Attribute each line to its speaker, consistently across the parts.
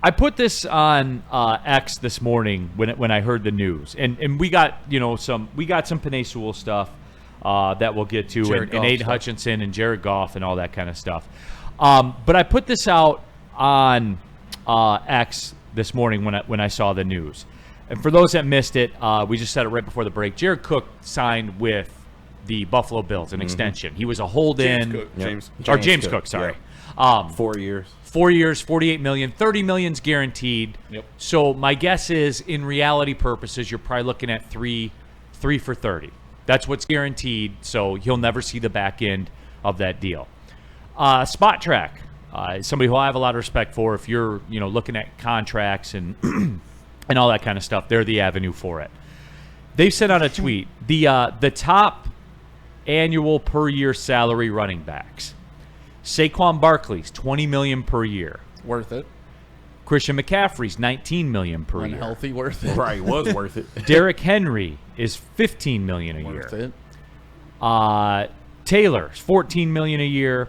Speaker 1: I put this on X this morning when I heard the news, and we got some Penei Sewell stuff that we'll get to, and Aiden Hutchinson and Jared Goff and all that kind of stuff. But I put this out on X this morning when I saw the news. And for those that missed it, we just said it right before the break. Jared Cook signed with the Buffalo Bills an extension. He was a hold-in.
Speaker 2: James
Speaker 1: Cook, sorry.
Speaker 2: Yeah. 4 years.
Speaker 1: 4 years, $48 million, $30 million's guaranteed.
Speaker 3: Yep.
Speaker 1: So my guess is, in reality purposes, you're probably looking at three for 30. That's what's guaranteed. So he'll never see the back end of that deal. Spot Track, somebody who I have a lot of respect for. If you're looking at contracts and and all that kind of stuff, they're the avenue for it. They've sent out a tweet the top annual per year salary running backs. Saquon Barkley's $20 million per year.
Speaker 3: Worth it.
Speaker 1: Christian McCaffrey's $19 million per year.
Speaker 3: Unhealthy, worth it.
Speaker 2: Right, was worth it.
Speaker 1: Derrick Henry is $15 million a
Speaker 3: Worth
Speaker 1: year.
Speaker 3: it.
Speaker 1: Taylor's $14 million a year.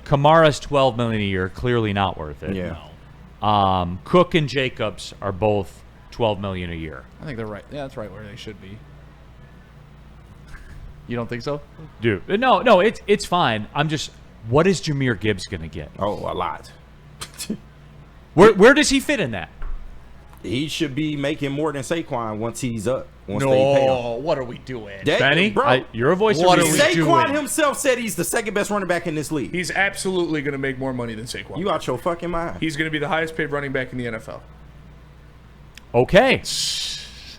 Speaker 1: Kamara's $12 million a year. Clearly not worth it.
Speaker 2: Yeah.
Speaker 1: Cook and Jacobs are both $12 million a year.
Speaker 3: I think they're right. Yeah, that's right where they should be. You don't think so?
Speaker 1: Dude, no, it's fine. I'm just, what is Jahmyr Gibbs going to get?
Speaker 2: Oh, a lot.
Speaker 1: Where does he fit in that?
Speaker 2: He should be making more than Saquon once he's up. Once
Speaker 3: No,
Speaker 2: they pay him.
Speaker 3: what are we doing?
Speaker 1: Benny,
Speaker 2: bro,
Speaker 1: you're a voice
Speaker 3: What
Speaker 1: of
Speaker 3: are we
Speaker 1: reason.
Speaker 2: Saquon
Speaker 3: doing?
Speaker 2: himself said he's the second best running back in this league.
Speaker 4: He's absolutely going to make more money than Saquon.
Speaker 2: You out your fucking mind.
Speaker 4: He's going to be the highest paid running back in the NFL.
Speaker 1: Okay.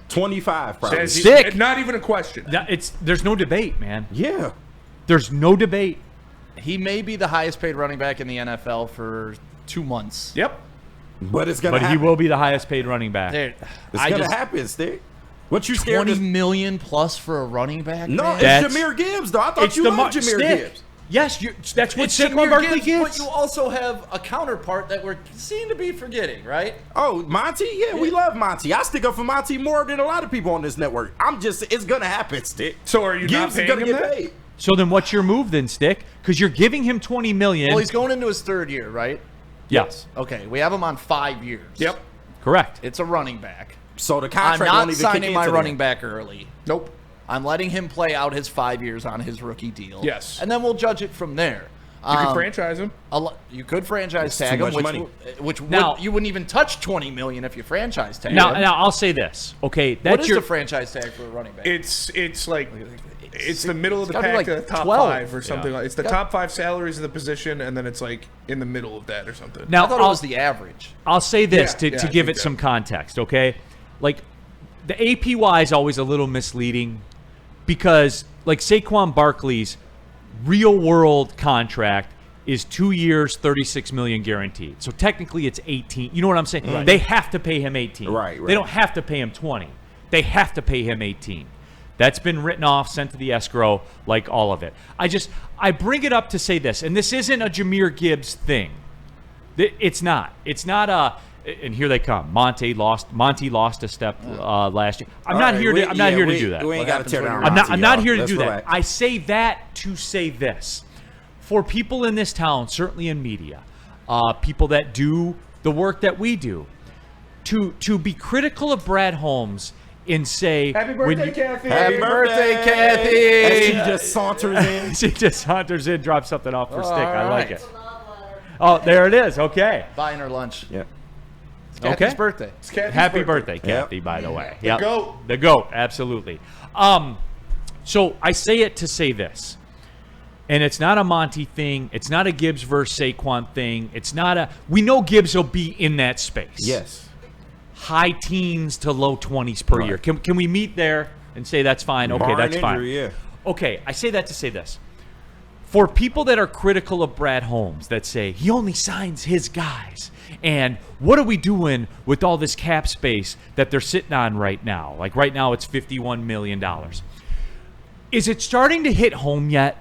Speaker 2: 25 probably.
Speaker 4: Says he-
Speaker 1: Stick.
Speaker 4: Not even a question.
Speaker 1: There's no debate, man.
Speaker 2: Yeah.
Speaker 1: There's no debate.
Speaker 3: He may be the highest paid running back in the NFL for 2 months.
Speaker 4: Yep.
Speaker 2: But it's going to
Speaker 1: But
Speaker 2: happen.
Speaker 1: he will be the highest paid running back.
Speaker 3: There,
Speaker 2: It's going to happen, Stick. What you scared
Speaker 3: 20
Speaker 2: of?
Speaker 3: million plus for a running back?
Speaker 2: No,
Speaker 3: man?
Speaker 2: it's
Speaker 1: That's-
Speaker 2: Jahmyr Gibbs, though. I thought you loved Jahmyr
Speaker 1: Stick.
Speaker 2: Gibbs.
Speaker 1: Yes, that's what
Speaker 3: It's
Speaker 1: Saquon
Speaker 3: Jahmyr
Speaker 1: Barkley
Speaker 3: Gibbs,
Speaker 1: gets.
Speaker 3: but you also have a counterpart that we seem to be forgetting, right?
Speaker 2: Oh, Monty? Yeah, we love Monty. I stick up for Monty more than a lot of people on this network. It's going to happen, Stick.
Speaker 4: So are you
Speaker 2: Gibbs
Speaker 4: not
Speaker 2: is
Speaker 4: paying
Speaker 2: going to
Speaker 4: him
Speaker 2: get
Speaker 4: that?
Speaker 2: paid.
Speaker 1: So then what's your move then, Stick? Because you're giving him $20 million.
Speaker 3: Well, he's going into his third year, right?
Speaker 1: Yes.
Speaker 3: Okay, we have him on 5 years.
Speaker 4: Yep.
Speaker 1: Correct.
Speaker 3: It's a running back.
Speaker 2: So the
Speaker 3: I'm
Speaker 2: contract won't
Speaker 3: not
Speaker 2: even
Speaker 3: signing
Speaker 2: kick
Speaker 3: my
Speaker 2: into
Speaker 3: running
Speaker 2: that.
Speaker 3: back early.
Speaker 4: Nope.
Speaker 3: I'm letting him play out his 5 years on his rookie deal.
Speaker 4: Yes.
Speaker 3: And then we'll judge it from there.
Speaker 4: You can franchise him.
Speaker 3: You could franchise
Speaker 2: That's
Speaker 3: tag
Speaker 2: too
Speaker 3: him,
Speaker 2: much money.
Speaker 3: which you wouldn't even touch $20 million if you franchise tag
Speaker 1: Now,
Speaker 3: him.
Speaker 1: I'll say this. Okay,
Speaker 3: What
Speaker 1: that's
Speaker 3: is
Speaker 1: your
Speaker 3: the franchise tag for a running back?
Speaker 4: It's like it's the middle of the
Speaker 3: gotta be
Speaker 4: pack
Speaker 3: like
Speaker 4: to the top
Speaker 3: 12.
Speaker 4: 5 or something. Like it's the top 5 salaries of the position, and then it's like in the middle of that or something.
Speaker 1: now.
Speaker 3: I thought it was the average.
Speaker 1: I'll say this
Speaker 4: Yeah,
Speaker 1: to
Speaker 4: I
Speaker 1: give
Speaker 4: think
Speaker 1: it some
Speaker 4: that.
Speaker 1: context, okay? Like, the APY is always a little misleading because, like, Saquon Barkley's real-world contract is 2 years, $36 million guaranteed. So technically, it's 18. You know what I'm saying?
Speaker 2: Right.
Speaker 1: They have to pay him 18.
Speaker 2: Right.
Speaker 1: They don't have to pay him 20. They have to pay him 18. That's been written off, sent to the escrow, like all of it. I bring it up to say this, and this isn't a Jahmyr Gibbs thing. It's not. It's not a. And here they come. Monty lost a step last year. I'm not here to do that.
Speaker 2: We ain't got to tear down
Speaker 1: I'm not
Speaker 2: Monty,
Speaker 1: here to
Speaker 2: y'all.
Speaker 1: do
Speaker 2: Let's
Speaker 1: that.
Speaker 2: relax.
Speaker 1: I say that to say this. For people in this town, certainly in media, people that do the work that we do, to be critical of Brad Holmes and say,
Speaker 4: Happy birthday, Kathy!
Speaker 2: Happy
Speaker 3: birthday,
Speaker 2: As
Speaker 3: Kathy!
Speaker 2: she just saunters in.
Speaker 1: she just saunters in, drops something off her stick. I like
Speaker 3: right.
Speaker 1: it. Oh, there it is. Okay.
Speaker 3: Buying her lunch.
Speaker 2: Yeah.
Speaker 3: It's Kathy's
Speaker 1: Okay.
Speaker 3: birthday.
Speaker 4: It's Kathy's
Speaker 1: Happy birthday,
Speaker 2: Yep.
Speaker 1: Kathy, by the way.
Speaker 4: The GOAT.
Speaker 1: The GOAT, absolutely. So I say it to say this. And it's not a Monty thing. It's not a Gibbs versus Saquon thing. It's not a... We know Gibbs will be in that space.
Speaker 2: Yes.
Speaker 1: High teens to low 20s per
Speaker 2: Right.
Speaker 1: year. Can we meet there and say that's fine? Okay,
Speaker 2: Barring
Speaker 1: that's fine.
Speaker 2: injury, yeah.
Speaker 1: Okay, I say that to say this. For people that are critical of Brad Holmes, that say he only signs his guys, and what are we doing with all this cap space that they're sitting on right now? Like right now it's $51 million. Is it starting to hit home yet?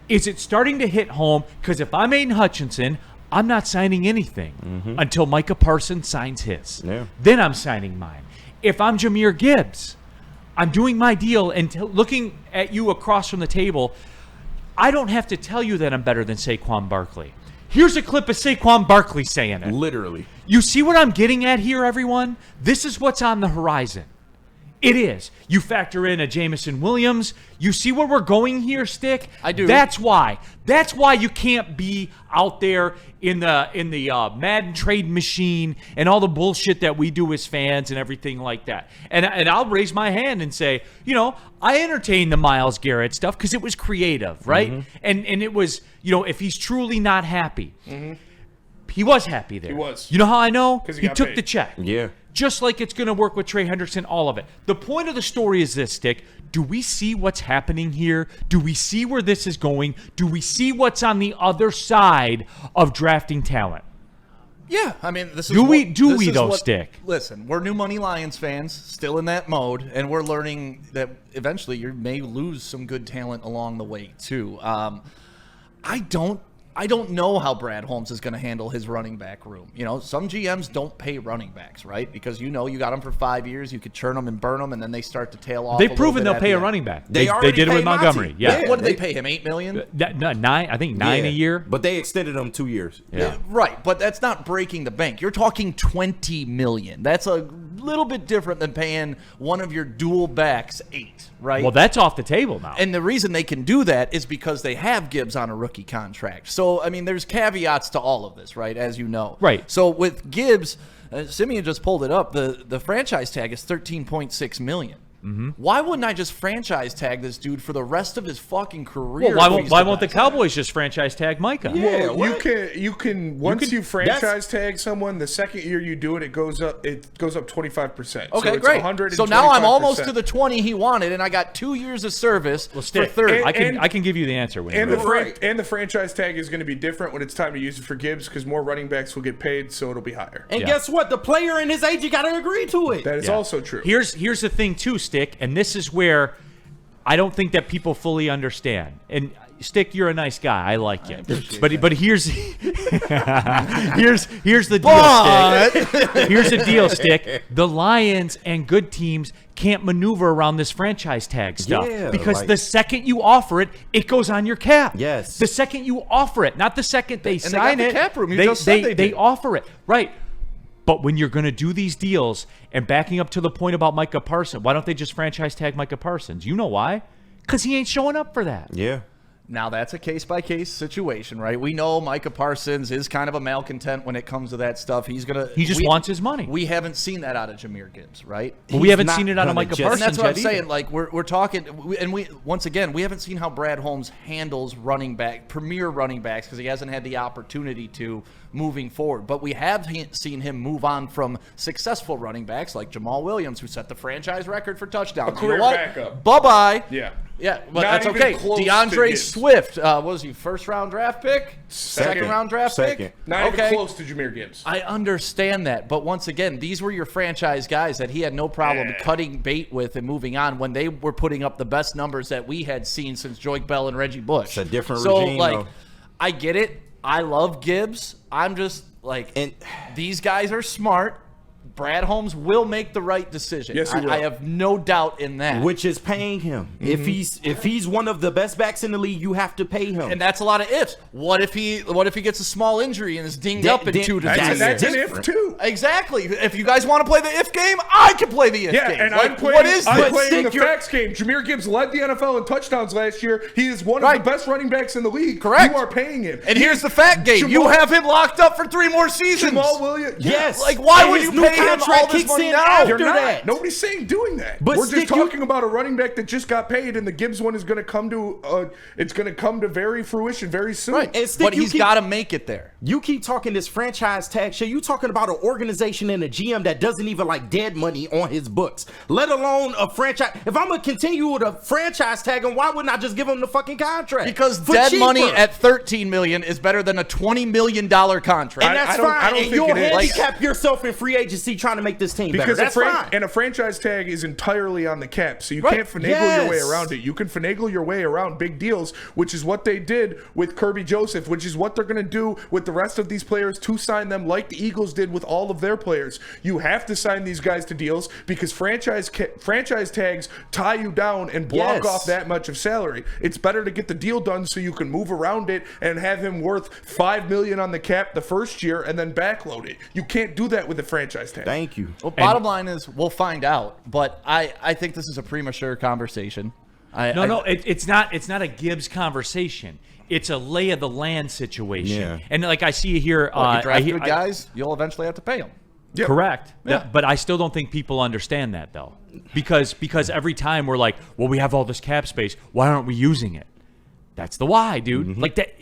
Speaker 1: Is it starting to hit home? Because if I'm Aiden Hutchinson, I'm not signing anything until Micah Parsons signs his.
Speaker 2: Yeah.
Speaker 1: Then I'm signing mine. If I'm Jahmyr Gibbs, I'm doing my deal and looking at you across from the table. I don't have to tell you that I'm better than Saquon Barkley. Here's a clip of Saquon Barkley saying it.
Speaker 2: Literally.
Speaker 1: You see what I'm getting at here, everyone? This is what's on the horizon. It is. You factor in a Jameson Williams. You see where we're going here, Stick?
Speaker 3: I do.
Speaker 1: That's why. That's why you can't be out there in the Madden trade machine and all the bullshit that we do as fans and everything like that. And I'll raise my hand and say, I entertained the Myles Garrett stuff because it was creative, right?
Speaker 2: Mm-hmm.
Speaker 1: And it was, if he's truly not happy. Mm-hmm. He was happy there.
Speaker 4: He was.
Speaker 1: You know how I know?
Speaker 4: 'Cause he
Speaker 1: He
Speaker 4: got
Speaker 1: took
Speaker 4: paid.
Speaker 1: the check.
Speaker 2: Yeah.
Speaker 1: Just like it's going to work with Trey Hendrickson, all of it. The point of the story is this, Stick. Do we see what's happening here? Do we see where this is going? Do we see what's on the other side of drafting talent?
Speaker 3: Yeah, I mean, this is
Speaker 1: Do we
Speaker 3: this is
Speaker 1: though,
Speaker 3: what-
Speaker 1: Stick?
Speaker 3: Listen, we're new money Lions fans, still in that mode, and we're learning that eventually you may lose some good talent along the way too. I don't know how Brad Holmes is going to handle his running back room. Some GMs don't pay running backs, right? Because you got them for 5 years, you could churn them and burn them, and then they start to tail off.
Speaker 1: They've
Speaker 3: a
Speaker 1: proven
Speaker 3: little
Speaker 1: they'll
Speaker 3: bit
Speaker 1: pay
Speaker 3: at
Speaker 1: a
Speaker 3: the
Speaker 1: running
Speaker 3: end.
Speaker 1: back.
Speaker 2: They
Speaker 1: They
Speaker 2: already
Speaker 1: did it with
Speaker 2: paid Monty.
Speaker 1: Montgomery. Yeah.
Speaker 3: What did they pay him? $8 million?
Speaker 1: $9. I think $9 a year.
Speaker 2: But they extended him 2 years.
Speaker 1: Yeah.
Speaker 3: Right, but that's not breaking the bank. You're talking $20 million. That's a little bit different than paying one of your dual backs $8, right?
Speaker 1: Well, that's off the table now.
Speaker 3: And the reason they can do that is because they have Gibbs on a rookie contract. So, I mean, there's caveats to all of this, right, as you know.
Speaker 1: Right.
Speaker 3: So, with Gibbs, Simeon just pulled it up, the franchise tag is $13.6 million. Mm-hmm. Why wouldn't I just franchise tag this dude for the rest of his fucking career?
Speaker 1: Well, why won't the Cowboys just franchise tag Micah?
Speaker 2: Yeah,
Speaker 4: Well,
Speaker 2: what?
Speaker 4: you can once you franchise tag someone, the second year you do it, it goes up 25%.
Speaker 3: Okay,
Speaker 4: so it's
Speaker 3: great.
Speaker 4: 125%.
Speaker 3: So now I'm almost to the 20 he wanted, and I got 2 years of service for
Speaker 1: Stick.
Speaker 3: 30.
Speaker 1: I can give you the answer when
Speaker 4: And
Speaker 1: you're
Speaker 4: the
Speaker 1: ready.
Speaker 4: and the franchise tag is going to be different when it's time to use it for Gibbs because more running backs will get paid, so it'll be higher.
Speaker 2: And
Speaker 1: Yeah.
Speaker 2: guess what? The player and his agent got to agree to it.
Speaker 4: That is
Speaker 1: Yeah.
Speaker 4: also true.
Speaker 1: Here's the thing too, Stick, and this is where I don't think that people fully understand. And Stick, you're a nice guy. I like you. But here's here's the deal, Stick. Here's the deal, Stick. The Lions and good teams can't maneuver around this franchise tag stuff because the second you offer it, it goes on your cap.
Speaker 2: Yes.
Speaker 1: The second you offer it, not the second they
Speaker 3: they
Speaker 1: sign
Speaker 3: got the
Speaker 1: it.
Speaker 3: cap room. You just said they did.
Speaker 1: offer it. Right. But when you're going to do these deals, and backing up to the point about Micah Parsons, why don't they just franchise tag Micah Parsons? You know why? Because he ain't showing up for that.
Speaker 2: Yeah.
Speaker 3: Now, that's a case-by-case situation, right? We know Micah Parsons is kind of a malcontent when it comes to that stuff. He just
Speaker 1: wants his money.
Speaker 3: We haven't seen that out of Jahmyr Gibbs, right?
Speaker 1: But we haven't
Speaker 2: not
Speaker 1: seen it out of
Speaker 2: gonna
Speaker 1: Micah
Speaker 2: just-
Speaker 1: Parsons
Speaker 3: And that's what I'm
Speaker 1: yet
Speaker 3: saying.
Speaker 1: either.
Speaker 3: Like, we're talking, and once again, we haven't seen how Brad Holmes handles premier running backs because he hasn't had the opportunity to moving forward. But we have seen him move on from successful running backs like Jamaal Williams, who set the franchise record for touchdowns.
Speaker 4: A career
Speaker 3: you know what?
Speaker 4: backup.
Speaker 3: Bye-bye.
Speaker 4: Yeah.
Speaker 3: Yeah, but
Speaker 4: Not
Speaker 3: that's
Speaker 4: even
Speaker 3: okay.
Speaker 4: close to
Speaker 3: DeAndre
Speaker 4: Gibbs.
Speaker 3: Swift, what was he, first-round draft pick? Second-round draft
Speaker 2: Second.
Speaker 3: pick?
Speaker 4: Not even close to Jahmyr Gibbs.
Speaker 3: I understand that, but once again, these were your franchise guys that he had no problem cutting bait with and moving on when they were putting up the best numbers that we had seen since Joique Bell and Reggie Bush.
Speaker 2: It's a different
Speaker 3: so,
Speaker 2: regime,
Speaker 3: like,
Speaker 2: though.
Speaker 3: I get it. I love Gibbs. I'm just like,
Speaker 2: And-
Speaker 3: these guys are smart. Brad Holmes will make the right decision.
Speaker 4: Yes, he will.
Speaker 3: I have no doubt in that.
Speaker 2: Which is paying him.
Speaker 3: Mm-hmm.
Speaker 2: If he's one of the best backs in the league, you have to pay him.
Speaker 3: And that's a lot of ifs. What if he gets a small injury and is dinged
Speaker 2: That-
Speaker 3: up in
Speaker 2: that-
Speaker 3: 2 to 3
Speaker 2: that's-
Speaker 3: years?
Speaker 4: That's an if
Speaker 2: different.
Speaker 4: too.
Speaker 3: Exactly. If you guys want to play the if game, I can play the if
Speaker 4: Yeah,
Speaker 3: game.
Speaker 4: and
Speaker 3: Like,
Speaker 4: I'm playing,
Speaker 3: what is
Speaker 4: I'm
Speaker 3: this?
Speaker 4: playing the
Speaker 2: Stick your-
Speaker 4: facts game. Jahmyr Gibbs led the NFL in touchdowns last year. He is one
Speaker 3: Right.
Speaker 4: of the best running backs in the league.
Speaker 3: Correct.
Speaker 4: You are paying him.
Speaker 3: And here's the fact game. You
Speaker 4: Jamaal-
Speaker 3: have him locked up for 3 more seasons.
Speaker 4: Jamaal Williams.
Speaker 2: Yes.
Speaker 3: Like, why
Speaker 2: And
Speaker 3: would
Speaker 2: his
Speaker 3: you
Speaker 2: new
Speaker 3: pay him all
Speaker 2: contract
Speaker 3: this
Speaker 2: kicks
Speaker 3: money
Speaker 2: in
Speaker 3: now?
Speaker 2: after
Speaker 4: You're not.
Speaker 2: that.
Speaker 4: Nobody's saying doing that.
Speaker 2: But
Speaker 4: We're just
Speaker 2: Stick, you-
Speaker 4: talking about a running back that just got paid, and the Gibbs one is going to come to. It's going to come to very fruition very soon.
Speaker 3: Right.
Speaker 2: And Stick,
Speaker 3: But
Speaker 2: you
Speaker 3: he's
Speaker 2: keep-
Speaker 3: got to make it there.
Speaker 2: You keep talking this franchise tag shit. You talking about an organization and a GM that doesn't even like dead money on his books, let alone a franchise. If I'm gonna continue with a franchise tag, and why wouldn't I just give him the fucking contract?
Speaker 3: Because
Speaker 2: For
Speaker 3: dead
Speaker 2: cheaper.
Speaker 3: money at $13 million is better than a $20 million contract.
Speaker 2: And that's
Speaker 4: I don't
Speaker 2: fine.
Speaker 4: think
Speaker 2: And you'll
Speaker 4: it is.
Speaker 2: handicap yourself in free agency agency trying to make this team better.
Speaker 4: Because
Speaker 2: That's fine.
Speaker 4: and a franchise tag is entirely on the cap, so you can't finagle your way around it. You can finagle your way around big deals, which is what they did with Kirby Joseph, which is what they're going to do with the rest of these players to sign them like the Eagles did with all of their players. You have to sign these guys to deals because franchise tags tie you down and block off that much of salary. It's better to get the deal done so you can move around it and have him worth $5 million on the cap the first year and then backload it. You can't do that with a franchise tag.
Speaker 2: Thank you.
Speaker 3: Well, bottom line is we'll find out, but I think this is a premature conversation.
Speaker 1: It's not a Gibbs conversation. It's a lay of the land situation. Yeah. And like I see here,
Speaker 3: you draft good guys, you'll eventually have to pay them.
Speaker 4: Yep.
Speaker 1: Correct.
Speaker 3: Yeah.
Speaker 1: But I still don't think people understand that though, because every time we're like, well, we have all this cap space. Why aren't we using it? That's the why, dude.
Speaker 2: Mm-hmm.
Speaker 1: Like that.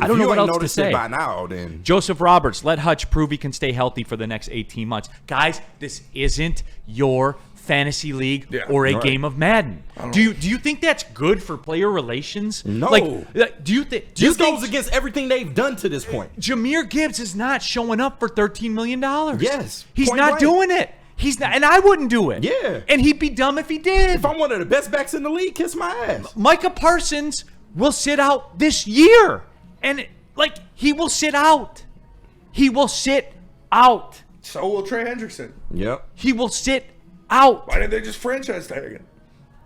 Speaker 1: I don't know what else to say.
Speaker 2: By now, then
Speaker 1: Joseph Roberts, let Hutch prove he can stay healthy for the next 18 months. Guys, this isn't your fantasy league or a game of Madden. Do you think that's good for player relations?
Speaker 2: No.
Speaker 1: Do you think
Speaker 2: this goes against everything they've done to this point?
Speaker 1: Jahmyr Gibbs is not showing up for $13 million.
Speaker 2: Yes.
Speaker 1: He's not doing it. He's not, and I wouldn't do it.
Speaker 2: Yeah.
Speaker 1: And he'd be dumb if he did.
Speaker 2: If I'm one of the best backs in the league, kiss my ass.
Speaker 1: Micah Parsons will sit out this year. And he will sit out. He will sit out.
Speaker 4: So will Trey Hendrickson.
Speaker 2: Yep.
Speaker 1: He will sit out.
Speaker 4: Why didn't they just franchise tag him?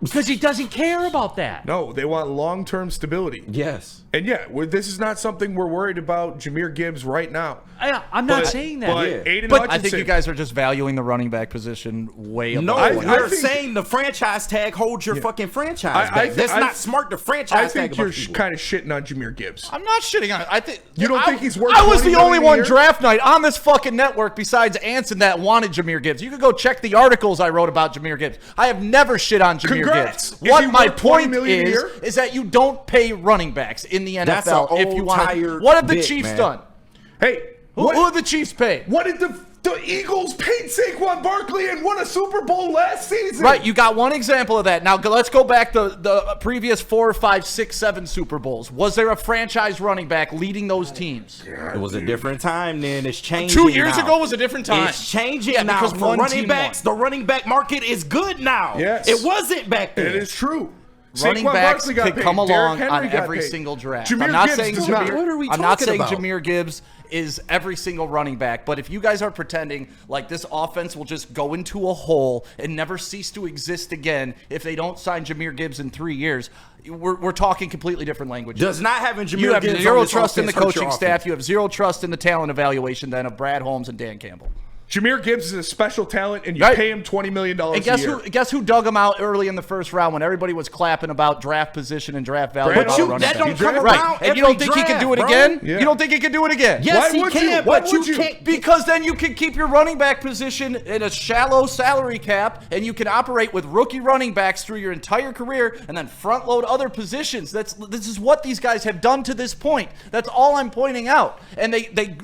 Speaker 1: Because he doesn't care about that.
Speaker 4: No, they want long-term stability.
Speaker 2: Yes.
Speaker 4: And this is not something we're worried about Jahmyr Gibbs right now.
Speaker 1: I'm not saying that.
Speaker 4: But Aiden
Speaker 3: But
Speaker 4: Hutchinson,
Speaker 3: I think you guys are just valuing the running back position way above.
Speaker 2: No,
Speaker 4: I
Speaker 2: we're saying the franchise tag holds your fucking franchise back. That's not smart to franchise tag.
Speaker 4: I think you're kind of shitting on Jahmyr Gibbs.
Speaker 3: I'm not shitting on it. I think
Speaker 4: you don't think he's worth.
Speaker 3: I was the only one
Speaker 4: year?
Speaker 3: draft night on this fucking network besides Anson that wanted Jahmyr Gibbs. You could go check the articles I wrote about Jahmyr Gibbs. I have never shit on Jahmyr
Speaker 4: Congrats.
Speaker 3: Gibbs. What my
Speaker 4: worth $20
Speaker 3: point
Speaker 4: million a year?
Speaker 3: is that you don't pay running backs in the NFL if you want. What have the Chiefs done?
Speaker 4: Hey,
Speaker 3: who have the Chiefs paid?
Speaker 4: What did the Eagles paid Saquon Barkley and won a Super Bowl last season?
Speaker 3: Right, you got one example of that. Now let's go back to the previous 4, 5, 6, 7 Super Bowls. Was there a franchise running back leading those teams?
Speaker 2: It was a different time then. It's changing
Speaker 3: 2 years
Speaker 2: now.
Speaker 3: ago was a different time.
Speaker 2: It's changing now.
Speaker 3: Because
Speaker 2: For running backs, the running back market is good now.
Speaker 4: Yes.
Speaker 2: It wasn't back then.
Speaker 4: It is true.
Speaker 3: Running
Speaker 4: Saquon
Speaker 3: backs
Speaker 4: Barkley got
Speaker 3: could
Speaker 4: paid.
Speaker 3: come along
Speaker 4: Derrick
Speaker 3: on
Speaker 4: Henry got
Speaker 3: every
Speaker 4: paid.
Speaker 3: single draft.
Speaker 4: Jahmyr
Speaker 3: I'm not
Speaker 4: Gibbs
Speaker 3: saying
Speaker 4: does not.
Speaker 2: What are we
Speaker 3: I'm not saying
Speaker 2: talking about?
Speaker 3: Jahmyr Gibbs is every single running back, but if you guys are pretending like this offense will just go into a hole and never cease to exist again if they don't sign Jahmyr Gibbs in 3 years, we're talking completely different languages.
Speaker 2: Does not having Jahmyr
Speaker 3: You have
Speaker 2: Gibbs
Speaker 3: zero
Speaker 2: on this
Speaker 3: trust in the
Speaker 2: offense hurt your
Speaker 3: coaching staff.
Speaker 2: offense?
Speaker 3: You have zero trust in the talent evaluation then of Brad Holmes and Dan Campbell.
Speaker 4: Jahmyr Gibbs is a special talent, and you pay him $20 million
Speaker 3: And guess who dug him out early in the first round when everybody was clapping about draft position and draft value?
Speaker 4: But
Speaker 3: about
Speaker 4: you-
Speaker 3: a running
Speaker 2: that
Speaker 3: back?
Speaker 2: don't come around
Speaker 3: Right. And you don't think he can do it again?
Speaker 4: Yeah.
Speaker 3: You don't think he can do it again?
Speaker 2: Yes,
Speaker 4: Why
Speaker 2: he
Speaker 4: would you?
Speaker 2: can,
Speaker 4: Why
Speaker 2: but
Speaker 4: would
Speaker 2: you
Speaker 4: you?
Speaker 2: can't.
Speaker 3: Because then you can keep your running back position in a shallow salary cap, and you can operate with rookie running backs through your entire career, and then front load other positions. This is what these guys have done to this point. That's all I'm pointing out. And they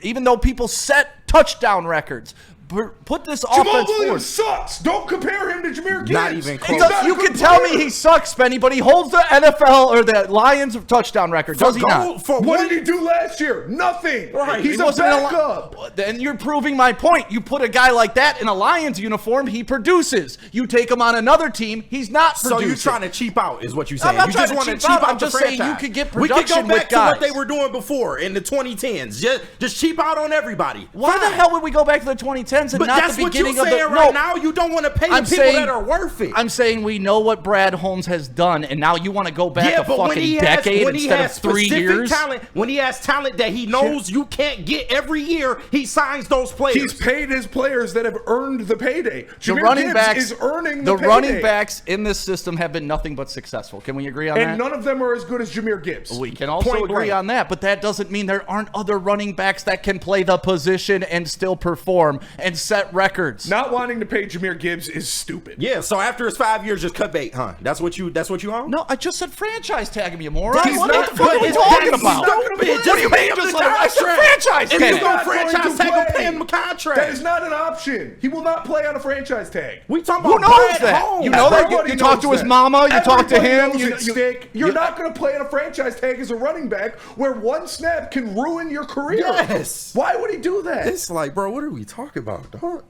Speaker 3: even though people set touchdown records, put this
Speaker 4: Jamaal
Speaker 3: offense
Speaker 4: Williams
Speaker 3: forward.
Speaker 4: sucks. Don't compare him to Jahmyr Gibbs.
Speaker 2: Not even
Speaker 3: It
Speaker 2: close.
Speaker 3: does- you can tell me he sucks, Spenny, but he holds the NFL or the Lions touchdown record. Does he not?
Speaker 4: What did he do last year? Nothing.
Speaker 2: Right.
Speaker 4: He's
Speaker 3: He
Speaker 4: a
Speaker 3: wasn't in a
Speaker 4: backup.
Speaker 3: Then you're proving my point. You put a guy like that in a Lions uniform, he produces. You take him on another team, he's not
Speaker 2: So
Speaker 3: producing.
Speaker 2: you're trying to cheap out, is what you're saying.
Speaker 3: I'm not
Speaker 2: You
Speaker 3: trying
Speaker 2: just
Speaker 3: to
Speaker 2: want to
Speaker 3: cheap
Speaker 2: cheap
Speaker 3: out.
Speaker 2: out
Speaker 3: I'm
Speaker 2: the
Speaker 3: just saying
Speaker 2: franchise.
Speaker 3: you could get
Speaker 2: We could go
Speaker 3: production with
Speaker 2: back to what
Speaker 3: guys.
Speaker 2: they were doing before in the 2010s. Just cheap out on everybody.
Speaker 3: Why the
Speaker 2: Fine.
Speaker 3: hell would we go back to the 2010s and
Speaker 2: But
Speaker 3: not
Speaker 2: that's
Speaker 3: the
Speaker 2: what you're
Speaker 3: beginning of
Speaker 2: saying
Speaker 3: the
Speaker 2: right now. You don't want to pay the people that are worth it.
Speaker 3: I'm saying we know what Brad Holmes has done, and now you want to go back
Speaker 2: Yeah,
Speaker 3: a
Speaker 2: but when
Speaker 3: fucking
Speaker 2: he
Speaker 3: decade instead of
Speaker 2: has
Speaker 3: 3
Speaker 2: specific
Speaker 3: years.
Speaker 2: talent, when he has talent that he knows you can't get every year, he signs those players.
Speaker 4: He's paid his players that have earned the payday.
Speaker 3: The
Speaker 4: Jahmyr
Speaker 3: running
Speaker 4: Gibbs
Speaker 3: backs
Speaker 4: is earning the payday.
Speaker 3: running backs in this system have been nothing but successful. Can we agree on
Speaker 4: And
Speaker 3: that?
Speaker 4: none of them are as good as Jahmyr Gibbs.
Speaker 3: We can also
Speaker 2: Point
Speaker 3: agree
Speaker 2: blank.
Speaker 3: on that, but that doesn't mean there aren't other running backs that can play the position and still perform and set records.
Speaker 4: Not wanting to pay Jahmyr Gibbs is stupid.
Speaker 2: Yeah, so after his 5 years, just cut bait, huh? That's what you own?
Speaker 3: No, I just said franchise tag him, you moron.
Speaker 4: He's
Speaker 3: What
Speaker 4: not-
Speaker 3: the fuck are we
Speaker 4: but
Speaker 3: talking
Speaker 4: he's
Speaker 3: about?
Speaker 4: not gonna play.
Speaker 3: What do you mean? Just let him extra franchise
Speaker 2: If
Speaker 3: tag
Speaker 2: you
Speaker 3: him?
Speaker 2: go
Speaker 4: not going
Speaker 2: franchise
Speaker 4: to
Speaker 2: tag him,
Speaker 4: play.
Speaker 2: pay him a contract.
Speaker 4: That is not an option. He will not play on a franchise tag.
Speaker 2: We talking
Speaker 3: Who
Speaker 2: about
Speaker 3: knows
Speaker 2: Brad
Speaker 3: that?
Speaker 2: Holmes.
Speaker 3: You know that?
Speaker 4: Everybody
Speaker 3: You talk to
Speaker 4: knows
Speaker 3: his mama, you talk to
Speaker 4: Everybody
Speaker 3: him.
Speaker 4: knows it, You're not going to play on a franchise tag as a running back where one snap can ruin your career.
Speaker 2: Yes.
Speaker 4: Why would he do that?
Speaker 2: It's like, bro, what are we talking about? underdog, dog.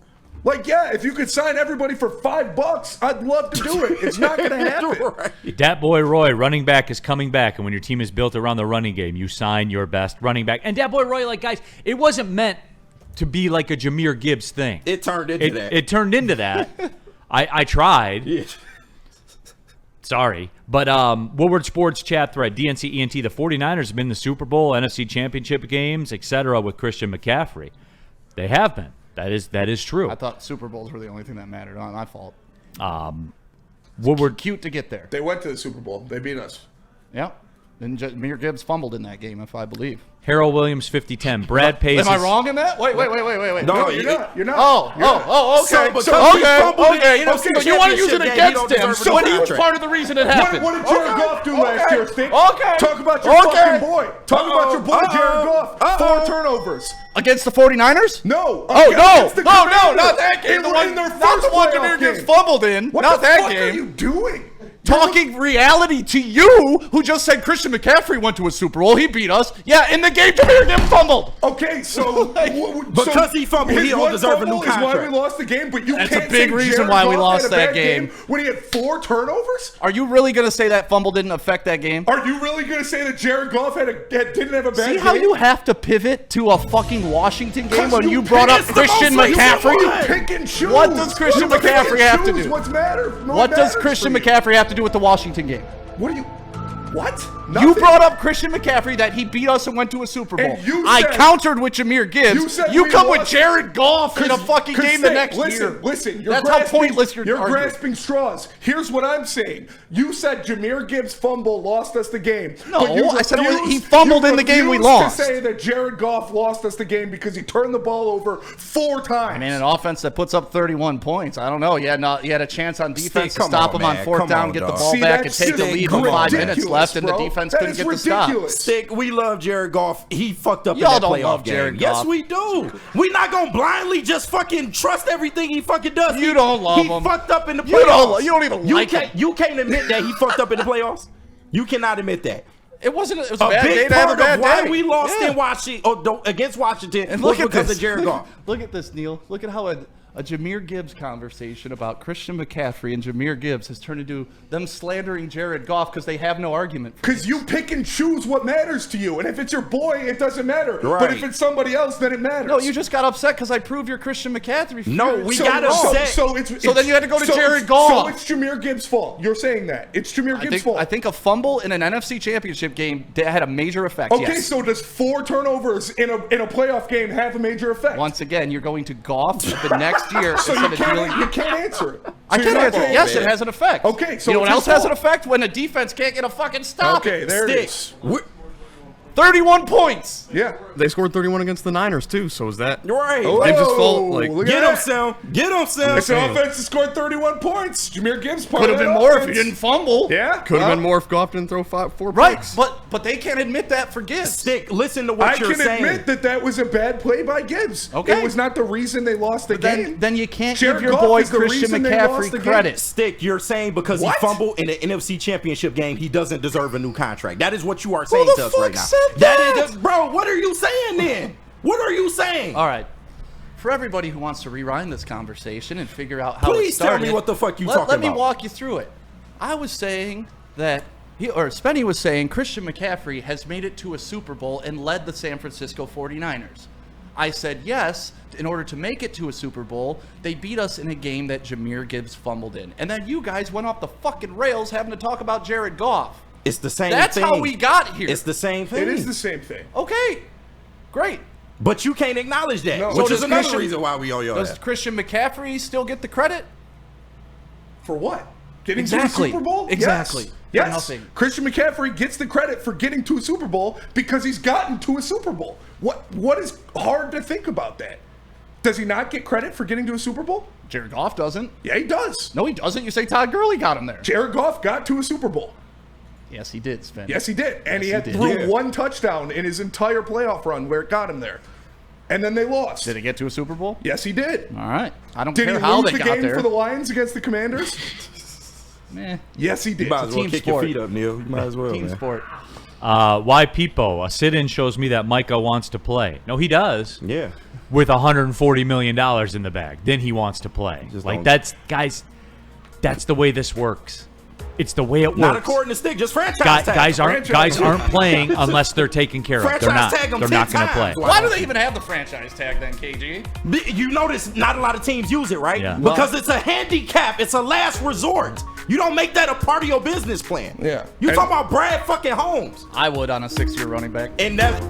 Speaker 4: Like, yeah, if you could sign everybody for $5, I'd love to do it. It's not going to happen.
Speaker 2: Right.
Speaker 1: Dat Boy Roy, running back, is coming back. And when your team is built around the running game, you sign your best running back. And Dat Boy Roy, like, guys, it wasn't meant to be like a Jahmyr Gibbs thing.
Speaker 2: It turned into that.
Speaker 1: It turned into that. I tried.
Speaker 2: Yeah.
Speaker 1: Sorry. But Woodward Sports chat thread, DNC ENT, the 49ers have been in the Super Bowl, NFC Championship games, etc. with Christian McCaffrey. They have been. That is true.
Speaker 3: I thought Super Bowls were the only thing that mattered. Not my fault.
Speaker 1: Woodward,
Speaker 3: Cute to get there.
Speaker 4: They went to the Super Bowl. They beat us.
Speaker 3: Yeah. And Jahmyr Gibbs fumbled in that game, if I believe.
Speaker 1: Harold Williams, 50-10. Brad Pace.
Speaker 3: Am I wrong in that? Wait.
Speaker 2: No,
Speaker 4: You're not. You're not.
Speaker 3: Oh, okay.
Speaker 2: So
Speaker 3: You want to use it against him.
Speaker 2: So
Speaker 3: What he was part of the reason it happened.
Speaker 4: What did Jared Goff do last year, Stink?
Speaker 3: Okay.
Speaker 4: Talk about your fucking boy. Talk about your boy, Jared Goff. 4 turnovers.
Speaker 3: Against the 49ers?
Speaker 4: No.
Speaker 3: Oh,
Speaker 4: Against the
Speaker 3: no,
Speaker 4: Commanders.
Speaker 3: not that game.
Speaker 4: In their
Speaker 3: Not
Speaker 4: first
Speaker 3: the one
Speaker 4: playoff
Speaker 3: Jahmyr Gibbs
Speaker 4: game.
Speaker 3: fumbled in.
Speaker 4: What
Speaker 3: Not
Speaker 4: the
Speaker 3: that
Speaker 4: fuck
Speaker 3: game.
Speaker 4: are you doing?
Speaker 3: Talking reality to you, who just said Christian McCaffrey went to a Super Bowl. He beat us. Yeah, in the game, Jahmyr Gibbs fumbled.
Speaker 4: Okay, so
Speaker 2: Because he fumbled, he don't deserve a new
Speaker 4: Is why
Speaker 2: contract.
Speaker 4: we lost the game, but you
Speaker 3: That's
Speaker 4: can't
Speaker 3: a big
Speaker 4: say
Speaker 3: reason
Speaker 4: Jared
Speaker 3: why we
Speaker 4: Goff
Speaker 3: lost
Speaker 4: had a
Speaker 3: that
Speaker 4: bad
Speaker 3: game.
Speaker 4: when he had 4 turnovers.
Speaker 3: Are you really going to say that fumble didn't affect that game?
Speaker 4: Are you really going to say that Jared Goff didn't have a bad
Speaker 3: See
Speaker 4: game?
Speaker 3: how you have to pivot to a fucking Washington game when you brought up
Speaker 2: pick-
Speaker 3: Christian
Speaker 2: it's the most
Speaker 3: McCaffrey?
Speaker 2: recent
Speaker 4: Pick and choose.
Speaker 3: What does Christian
Speaker 4: You pick and
Speaker 3: McCaffrey have to
Speaker 4: choose
Speaker 3: do?
Speaker 4: What
Speaker 3: What does
Speaker 4: matters
Speaker 3: Christian
Speaker 4: for you.
Speaker 3: McCaffrey have to do with the Washington game?
Speaker 4: What do you? What?
Speaker 3: You
Speaker 4: Nothing.
Speaker 3: brought up Christian McCaffrey that he beat us and went to a Super Bowl.
Speaker 4: And you
Speaker 3: I
Speaker 4: said-
Speaker 3: countered with Jahmyr Gibbs.
Speaker 4: You said
Speaker 3: You
Speaker 4: we
Speaker 3: come with
Speaker 4: lost-
Speaker 3: Jared Goff in a fucking game the next year.
Speaker 4: Listen, you're
Speaker 3: That's how
Speaker 4: grasping,
Speaker 3: pointless you're arguing.
Speaker 4: grasping straws. Here's what I'm saying. You said Jahmyr Gibbs' fumble lost us the game.
Speaker 3: No,
Speaker 4: but you
Speaker 3: I said it was-
Speaker 4: refused-
Speaker 3: he fumbled
Speaker 4: you
Speaker 3: in the game we
Speaker 4: refused
Speaker 3: lost.
Speaker 4: to say that Jared Goff lost us the game because he turned the ball over 4 times.
Speaker 3: I mean, an offense that puts up 31 points. I don't know. You had a chance on defense to
Speaker 2: come
Speaker 3: stop
Speaker 2: on,
Speaker 3: him on
Speaker 2: man.
Speaker 3: 4th
Speaker 2: Come
Speaker 3: down,
Speaker 2: on,
Speaker 3: get the
Speaker 2: dog.
Speaker 3: ball
Speaker 4: See,
Speaker 3: back, and
Speaker 4: that's
Speaker 3: take the lead with 5 minutes
Speaker 4: ridiculous,
Speaker 3: left, and the
Speaker 4: bro.
Speaker 3: defense
Speaker 4: That
Speaker 3: couldn't
Speaker 4: is
Speaker 3: get the stop.
Speaker 4: ridiculous.
Speaker 2: Stick, we love Jared Goff. He fucked up
Speaker 3: Y'all
Speaker 2: in that
Speaker 3: don't
Speaker 2: playoff
Speaker 3: love
Speaker 2: game.
Speaker 3: Jared
Speaker 2: Yes,
Speaker 3: Goff.
Speaker 2: we do. We not gonna blindly just fucking trust everything he fucking does.
Speaker 3: You don't love
Speaker 2: he
Speaker 3: him.
Speaker 2: fucked up in the playoffs.
Speaker 3: You don't even like him.
Speaker 2: You can't admit that he fucked up in the playoffs. You cannot admit that.
Speaker 3: It was a
Speaker 2: A
Speaker 3: bad
Speaker 2: big
Speaker 3: day to have a
Speaker 2: part
Speaker 3: bad
Speaker 2: of why
Speaker 3: day.
Speaker 2: we lost
Speaker 3: Yeah.
Speaker 2: in Washington against Washington
Speaker 3: And
Speaker 2: was
Speaker 3: look at
Speaker 2: because
Speaker 3: this.
Speaker 2: of Jared Goff.
Speaker 3: Look at this, Neil. Look at how a Jahmyr Gibbs conversation about Christian McCaffrey and Jahmyr Gibbs has turned into them slandering Jared Goff because they have no argument.
Speaker 4: Because you pick and choose what matters to you. And if it's your boy, it doesn't matter.
Speaker 2: Right.
Speaker 4: But if it's somebody else, then it matters.
Speaker 3: No, you just got upset because I proved you're Christian McCaffrey.
Speaker 2: No, we
Speaker 3: So
Speaker 2: got
Speaker 3: wrong.
Speaker 2: upset.
Speaker 4: So
Speaker 3: then you had to go to Jared
Speaker 4: So
Speaker 3: Goff.
Speaker 4: it's Jahmyr Gibbs' fault. You're saying that. It's Jahmyr Gibbs' fault.
Speaker 3: I think a fumble in an NFC Championship game had a major effect.
Speaker 4: Okay,
Speaker 3: yes.
Speaker 4: so does 4 turnovers in a playoff game have a major effect?
Speaker 3: Once again, you're going to Goff the next year
Speaker 4: So
Speaker 3: instead of dealing.
Speaker 4: you can't answer it.
Speaker 3: I
Speaker 4: So
Speaker 3: can't
Speaker 4: you're not
Speaker 3: answer.
Speaker 4: saying
Speaker 3: Yes,
Speaker 4: that.
Speaker 3: it has an effect.
Speaker 4: Okay, so
Speaker 3: you know what
Speaker 4: it's
Speaker 3: else
Speaker 4: his
Speaker 3: has an
Speaker 4: fault.
Speaker 3: effect? When the defense can't get a fucking stop.
Speaker 4: Okay, there it
Speaker 2: Stick.
Speaker 4: is.
Speaker 3: 31 points.
Speaker 4: Yeah.
Speaker 5: They scored 31 against the Niners too, so is that
Speaker 2: Right.
Speaker 5: Gibbs' fault?
Speaker 4: Whoa,
Speaker 5: Like,
Speaker 4: look
Speaker 2: Get
Speaker 4: at
Speaker 2: him,
Speaker 4: that.
Speaker 2: Sam. Get him, Sam.
Speaker 4: It's an offense that scored 31 points. Jahmyr Gibbs part
Speaker 3: Could
Speaker 4: of
Speaker 3: have
Speaker 4: that
Speaker 3: been more if
Speaker 4: offense.
Speaker 3: he didn't fumble.
Speaker 4: Yeah.
Speaker 5: could have
Speaker 4: well,
Speaker 5: been more if Goff didn't throw 4
Speaker 3: Right,
Speaker 5: picks.
Speaker 3: but they can't admit that for Gibbs.
Speaker 2: Stick, listen to what
Speaker 4: I
Speaker 2: you're
Speaker 4: can
Speaker 2: saying.
Speaker 4: admit that was a bad play by Gibbs.
Speaker 3: Okay.
Speaker 4: It was not the reason they lost the game.
Speaker 3: Then you can't
Speaker 4: Jared
Speaker 3: give your
Speaker 4: Goff
Speaker 3: boy
Speaker 4: is the
Speaker 3: Christian
Speaker 4: reason they lost the
Speaker 3: McCaffrey
Speaker 4: game.
Speaker 3: credit.
Speaker 2: Stick, you're saying because
Speaker 4: What?
Speaker 2: he fumbled in the NFC Championship game, he doesn't deserve a new contract. That is what you are saying
Speaker 3: the
Speaker 2: to us
Speaker 3: fuck
Speaker 2: right now.
Speaker 3: said
Speaker 2: That
Speaker 3: that?
Speaker 2: is, bro. What are you saying then? What are you saying?
Speaker 3: All right. For everybody who wants to rewind this conversation and figure out how it
Speaker 2: Please tell
Speaker 3: started,
Speaker 2: me what the fuck you
Speaker 3: let
Speaker 2: talking
Speaker 3: me
Speaker 2: about.
Speaker 3: walk you through it. I was saying that Spenny was saying Christian McCaffrey has made it to a Super Bowl and led the San Francisco 49ers. I said yes, in order to make it to a Super Bowl, they beat us in a game that Jahmyr Gibbs fumbled in. And then you guys went off the fucking rails having to talk about Jared Goff.
Speaker 2: It's the same
Speaker 3: That's
Speaker 2: thing.
Speaker 3: how we got here.
Speaker 2: It's the same thing.
Speaker 4: It is the same thing.
Speaker 3: Okay, great.
Speaker 2: But you can't acknowledge that,
Speaker 4: No.
Speaker 2: which
Speaker 4: So
Speaker 2: is
Speaker 3: does
Speaker 2: another
Speaker 3: Christian-
Speaker 2: reason why we owe you
Speaker 3: Does
Speaker 2: that.
Speaker 3: Christian McCaffrey still get the credit?
Speaker 4: For what? Getting
Speaker 3: Exactly.
Speaker 4: to the Super Bowl?
Speaker 3: Exactly.
Speaker 4: Yes.
Speaker 3: For
Speaker 4: Yes.
Speaker 3: nothing.
Speaker 4: Christian McCaffrey gets the credit for getting to a Super Bowl because he's gotten to a Super Bowl. What is hard to think about that? Does he not get credit for getting to a Super Bowl?
Speaker 3: Jared Goff doesn't.
Speaker 4: Yeah, he does.
Speaker 3: No, he doesn't. You say Todd Gurley got him there.
Speaker 4: Jared Goff got to a Super Bowl.
Speaker 3: Yes, he did, Sven.
Speaker 4: Yes, he did. And he
Speaker 3: Yes,
Speaker 4: had
Speaker 3: he did.
Speaker 4: threw
Speaker 2: Yeah.
Speaker 4: 1 touchdown in his entire playoff run where it got him there. And then they lost.
Speaker 3: Did he get to a Super Bowl?
Speaker 4: Yes, he did.
Speaker 3: All right. I don't
Speaker 4: Did he
Speaker 3: care how
Speaker 4: lose
Speaker 3: they
Speaker 4: the
Speaker 3: got
Speaker 4: game
Speaker 3: there.
Speaker 4: for the Lions against the Commanders?
Speaker 3: Meh.
Speaker 4: Yes, he did.
Speaker 2: You might as well
Speaker 3: team
Speaker 2: kick
Speaker 3: sport.
Speaker 2: your feet up, Neil. You might as well,
Speaker 3: Team
Speaker 2: man.
Speaker 3: sport.
Speaker 1: Why Peepo? A sit-in shows me that Micah wants to play. No, he does.
Speaker 2: Yeah.
Speaker 1: With $140 million in the bag, then he wants to play.
Speaker 2: Just
Speaker 1: Like
Speaker 2: don't-
Speaker 1: that's guys. That's the way this works. It's the way it works.
Speaker 2: Not according to Stick, just franchise tag.
Speaker 1: Guys
Speaker 4: Franchise.
Speaker 1: aren't playing unless they're taken care of. They're
Speaker 2: Franchise
Speaker 1: not.
Speaker 2: tag 'em
Speaker 1: They're
Speaker 2: 10
Speaker 1: not going to play.
Speaker 2: times.
Speaker 3: Why do they even have the franchise tag then, KG?
Speaker 2: You notice not a lot of teams use it, right?
Speaker 1: Yeah.
Speaker 2: Because it's a handicap. It's a last resort. You don't make that a part of your business plan.
Speaker 4: Yeah.
Speaker 2: You
Speaker 4: And-
Speaker 2: talk about Brad fucking Holmes.
Speaker 3: I would on a 6-year running back.
Speaker 2: And that